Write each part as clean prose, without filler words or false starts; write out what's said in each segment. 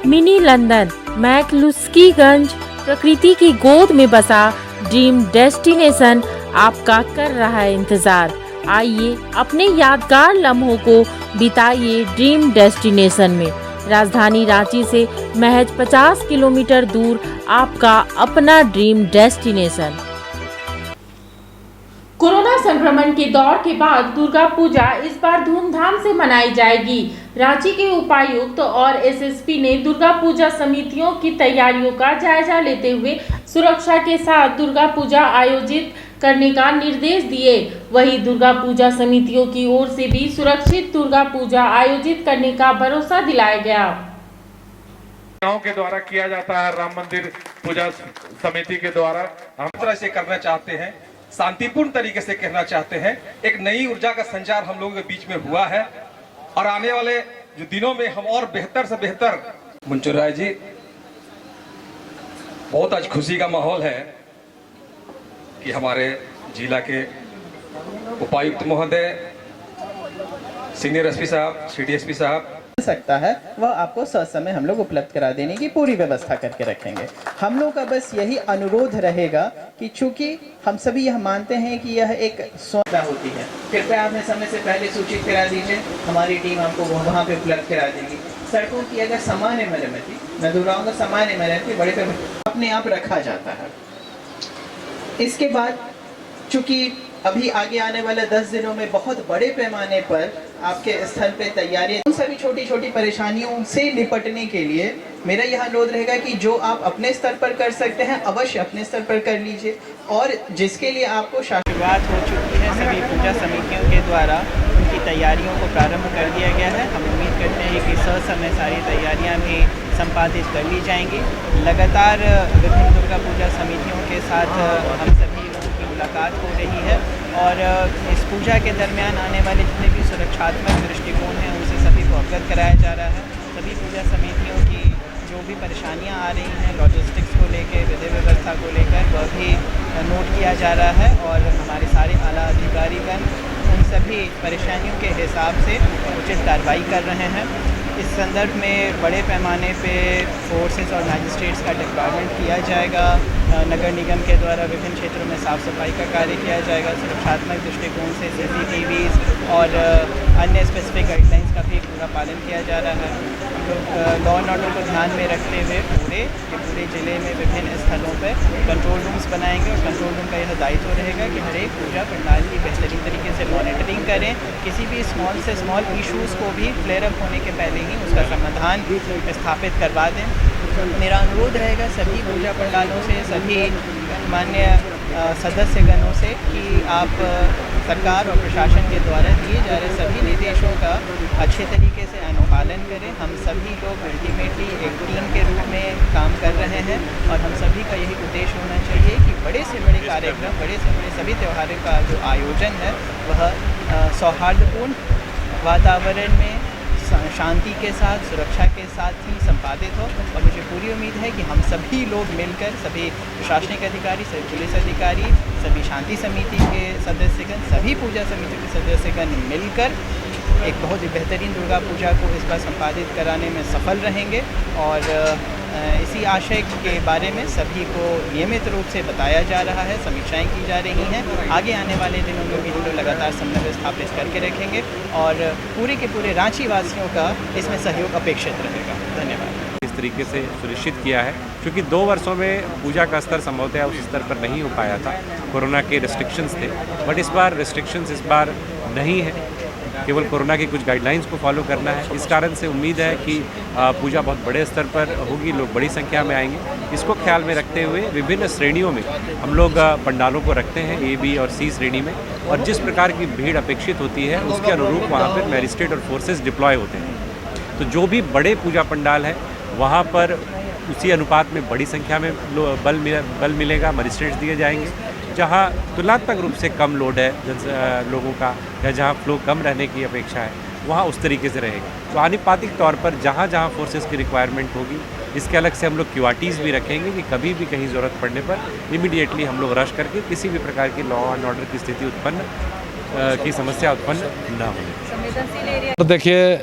Mini London McCluskieganj प्रकृति की गोद में बसा ड्रीम डेस्टिनेशन आपका कर रहा है इंतजार। आइए अपने यादगार लम्हों को बिताइए ड्रीम डेस्टिनेशन में। राजधानी रांची से महज 50 किलोमीटर दूर आपका अपना ड्रीम डेस्टिनेशन। कोरोना संक्रमण के दौर के बाद दुर्गा पूजा इस बार धूमधाम से मनाई जाएगी। रांची के उपायुक्त और एसएसपी ने दुर्गा पूजा समितियों की तैयारियों का जायजा लेते हुए सुरक्षा के साथ दुर्गा पूजा आयोजित करने का निर्देश दिए। वहीं दुर्गा पूजा समितियों की ओर से भी सुरक्षित दुर्गा पूजा आयोजित करने का भरोसा दिलाया गया। गांव के द्वारा किया जाता है, राम मंदिर पूजा समिति के द्वारा हम तरह से करना चाहते हैं, शांतिपूर्ण तरीके से कहना चाहते हैं। एक नई ऊर्जा का संचार हम लोगों के बीच में हुआ है और आने वाले जो दिनों में हम और बेहतर से बेहतर। मुंचुर राय जी, बहुत आज खुशी का माहौल है कि हमारे जिला के उपायुक्त महोदय, सीनियर एसपी साहब, सिटी एसपी साहब सकता है वह आपको ससमय हम लोग उपलब्ध करा देने की पूरी व्यवस्था करके रखेंगे। हम लोग का बस यही अनुरोध रहेगा कि चूंकि हम सभी यह मानते हैं कि यह एक स्वच्छता होती है, कृपया आपने समय से पहले सूचित करा दीजिए, हमारी टीम आपको वहाँ पे उपलब्ध करा देगी। सड़कों की अगर सामान्य मरम्मती, मैं दोहराऊंगा सामान्य मरम्मती बड़े अपने आप रखा जाता है। इसके बाद चूंकि अभी आगे आने वाले 10 दिनों में बहुत बड़े पैमाने पर आपके स्थल पे तैयारी, उन सभी छोटी छोटी परेशानियों से निपटने के लिए मेरा यह अनुरोध रहेगा कि जो आप अपने स्तर पर कर सकते हैं अवश्य अपने स्तर पर कर लीजिए, और जिसके लिए आपको शुरुआत हो चुकी है। सभी पूजा समितियों के द्वारा उनकी तैयारियों को प्रारंभ कर दिया गया है। हम उम्मीद करते हैं कि समय सारी तैयारियां भी संपादित कर ली जाएंगी। लगातार विभिन्न दुर्गा पूजा समितियों के साथ हम सभी लोगों की मुलाकात हो रही है और इस पूजा के दरमियान आने वाले जितने भी सुरक्षात्मक दृष्टिकोण हैं उनसे सभी को अवगत कराया जा रहा है। सभी पूजा समितियों की जो भी परेशानियां आ रही हैं लॉजिस्टिक्स को लेकर, विधि व्यवस्था को लेकर, वह भी नोट किया जा रहा है और हमारे सारे आला अधिकारीगण उन सभी परेशानियों के हिसाब से उचित कार्रवाई कर रहे हैं। इस संदर्भ में बड़े पैमाने पे फोर्सेस और मैजिस्ट्रेट्स का डिप्लॉयमेंट किया जाएगा। नगर निगम के द्वारा विभिन्न क्षेत्रों में साफ़ सफाई का कार्य किया जाएगा। सुरक्षात्मक दृष्टिकोण से CCTVs और अन्य स्पेसिफिक गाइडलाइंस का भी पूरा पालन किया जा रहा है। हम लोग लॉ एंड ऑर्डर को ध्यान में रखते हुए पूरे ज़िले में विभिन्न स्थलों पर कंट्रोल रूम्स बनाएंगे और कंट्रोल रूम का यह दायित्व रहेगा कि हर एक पूजा पंडाल की बेहतरीन तरीके से मॉनिटरिंग करें। किसी भी स्मॉल से स्मॉल इशूज़ को भी फ्लेयर अप होने के पहले ही उसका समाधान स्थापित करवा दें। मेरा अनुरोध रहेगा सभी पूजा पंडालों से, सभी मान्य सदस्यगणों से कि आप सरकार और प्रशासन के द्वारा दिए जा रहे सभी निर्देशों का अच्छे तरीके से अनुपालन करें। हम सभी लोग अल्टीमेटली एक टीम के रूप में काम कर रहे हैं और हम सभी का यही उद्देश्य होना चाहिए कि बड़े से बड़े कार्यक्रम, बड़े से बड़े सभी त्योहारों का जो आयोजन है वह सौहार्दपूर्ण वातावरण में शांति के साथ, सुरक्षा के साथ ही संपादित हो। और मुझे पूरी उम्मीद है कि हम सभी लोग मिलकर, सभी प्रशासनिक अधिकारी, सभी पुलिस अधिकारी, सभी शांति समिति के सदस्यगण, सभी पूजा समिति के सदस्यगण मिलकर एक बहुत ही बेहतरीन दुर्गा पूजा को इस बार संपादित कराने में सफल रहेंगे। और इसी आशय के बारे में सभी को नियमित रूप से बताया जा रहा है, समीक्षाएं की जा रही हैं। आगे आने वाले दिनों में भी हम लोग लगातार समन्वय स्थापित करके रखेंगे और पूरे के पूरे रांची वासियों का इसमें सहयोग अपेक्षित रहेगा। धन्यवाद। इस तरीके से सुनिश्चित किया है क्योंकि 2 वर्षों में पूजा का स्तर संभवतः उस स्तर पर नहीं हो पाया था, कोरोना के रिस्ट्रिक्शंस थे, बट इस बार रिस्ट्रिक्शंस इस बार नहीं है, केवल कोरोना की कुछ गाइडलाइंस को फॉलो करना है। इस कारण से उम्मीद है कि पूजा बहुत बड़े स्तर पर होगी, लोग बड़ी संख्या में आएंगे। इसको ख्याल में रखते हुए विभिन्न श्रेणियों में हम लोग पंडालों को रखते हैं, A, B और C श्रेणी में, और जिस प्रकार की भीड़ अपेक्षित होती है उसके अनुरूप वहाँ पर मैजिस्ट्रेट और फोर्सेस डिप्लॉय होते हैं। तो जो भी बड़े पूजा पंडाल है वहाँ पर उसी अनुपात में बड़ी संख्या में बल मिलेगा, मजिस्ट्रेट्स दिए जाएंगे। जहाँ तुलनात्मक रूप से कम लोड है लोगों का या जहाँ फ्लो कम रहने की अपेक्षा है वहाँ उस तरीके से रहेगा। तो आनुपातिक तौर पर जहाँ जहाँ फोर्सेस की रिक्वायरमेंट होगी, इसके अलग से हम लोग QRTs भी रखेंगे कि कभी भी कहीं ज़रूरत पड़ने पर इमीडिएटली हम लोग रश करके किसी भी प्रकार की लॉ एंड ऑर्डर की स्थिति उत्पन्न की समस्या उत्पन्न न हो। तो देखिए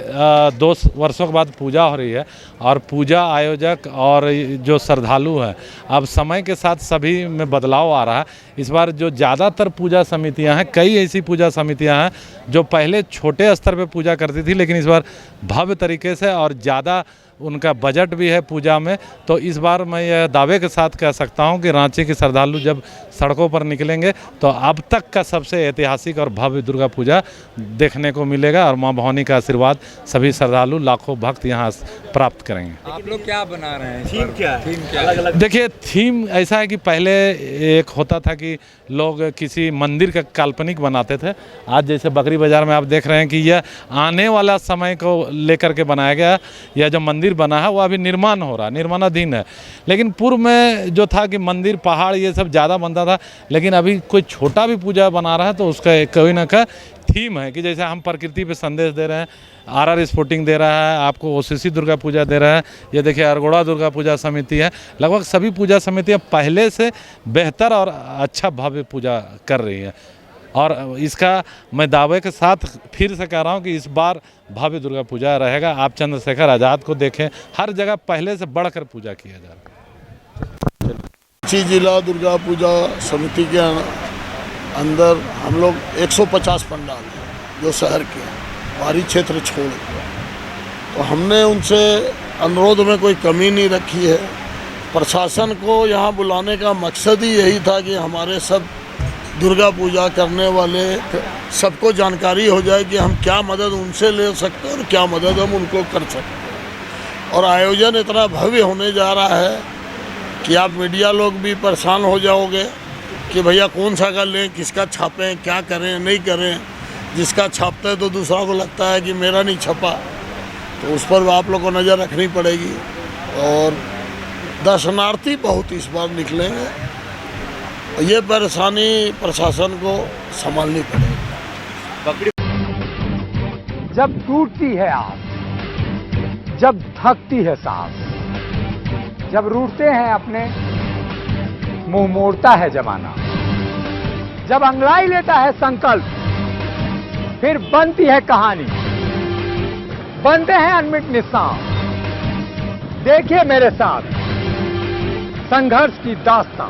2 वर्षों के बाद पूजा हो रही है और पूजा आयोजक और जो श्रद्धालु हैं अब समय के साथ सभी में बदलाव आ रहा है। इस बार जो ज़्यादातर पूजा समितियां हैं, कई ऐसी पूजा समितियां हैं जो पहले छोटे स्तर पे पूजा करती थी, लेकिन इस बार भव्य तरीके से और ज़्यादा उनका बजट भी है पूजा में। तो इस बार मैं यह दावे के साथ कह सकता हूं कि रांची के श्रद्धालु जब सड़कों पर निकलेंगे तो अब तक का सबसे ऐतिहासिक और भव्य दुर्गा पूजा देखने को मिलेगा और मां भवानी का आशीर्वाद सभी श्रद्धालु लाखों भक्त यहां प्राप्त करेंगे। आप लोग क्या बना रहे हैं? थीम क्या है? थीम क्या है? देखिए थीम ऐसा है कि पहले एक होता था कि लोग किसी मंदिर का काल्पनिक बनाते थे। आज जैसे बकरी बाजार में आप देख रहे हैं कि यह आने वाला समय को लेकर के बनाया गया। यह जो मंदिर बना है वो अभी निर्माण हो रहा है, निर्माणाधीन है। लेकिन पूर्व में जो था कि मंदिर पहाड़ ये सब ज़्यादा बनता था, लेकिन अभी कोई छोटा भी पूजा बना रहा है तो उसका कोई ना का थीम है कि जैसे हम प्रकृति पे संदेश दे रहे हैं, आरआर स्पोर्टिंग दे रहा है, आपको ओसीसी दुर्गा पूजा दे रहा है, ये देखिए अरगोड़ा दुर्गा पूजा समिति है। लगभग सभी पूजा समितियाँ पहले से बेहतर और अच्छा भव्य पूजा कर रही है और इसका मैं दावे के साथ फिर से कह रहा हूँ कि इस बार भव्य दुर्गा पूजा रहेगा। आप चंद्रशेखर आज़ाद को देखें, हर जगह पहले से बढ़कर पूजा किया जा रहा है। रांची जिला दुर्गा पूजा समिति के अंदर हम लोग 150 पंडाल हैं जो शहर के हैं, बाहरी क्षेत्र छोड़। तो हमने उनसे अनुरोध में कोई कमी नहीं रखी है। प्रशासन को यहाँ बुलाने का मकसद ही यही था कि हमारे सब दुर्गा पूजा करने वाले सबको जानकारी हो जाए कि हम क्या मदद उनसे ले सकते हैं और क्या मदद हम उनको कर सकते हैं। और आयोजन इतना भव्य होने जा रहा है कि आप मीडिया लोग भी परेशान हो जाओगे कि भैया कौन सा का लें, किसका छापें, क्या करें नहीं करें। जिसका छापते हैं तो दूसरा को लगता है कि मेरा नहीं छपा, तो उस पर आप लोग को नज़र रखनी पड़ेगी। और दर्शनार्थी बहुत इस बार निकलेंगे, ये परेशानी प्रशासन को संभालनी पड़ेगी। जब टूटती है आस, जब थकती है सांस, जब रूठते हैं अपने, मुंह मोड़ता है जमाना, जब अंगड़ाई लेता है संकल्प, फिर बनती है कहानी, बनते हैं अनमिट निशान। देखिए मेरे साथ संघर्ष की दास्तां।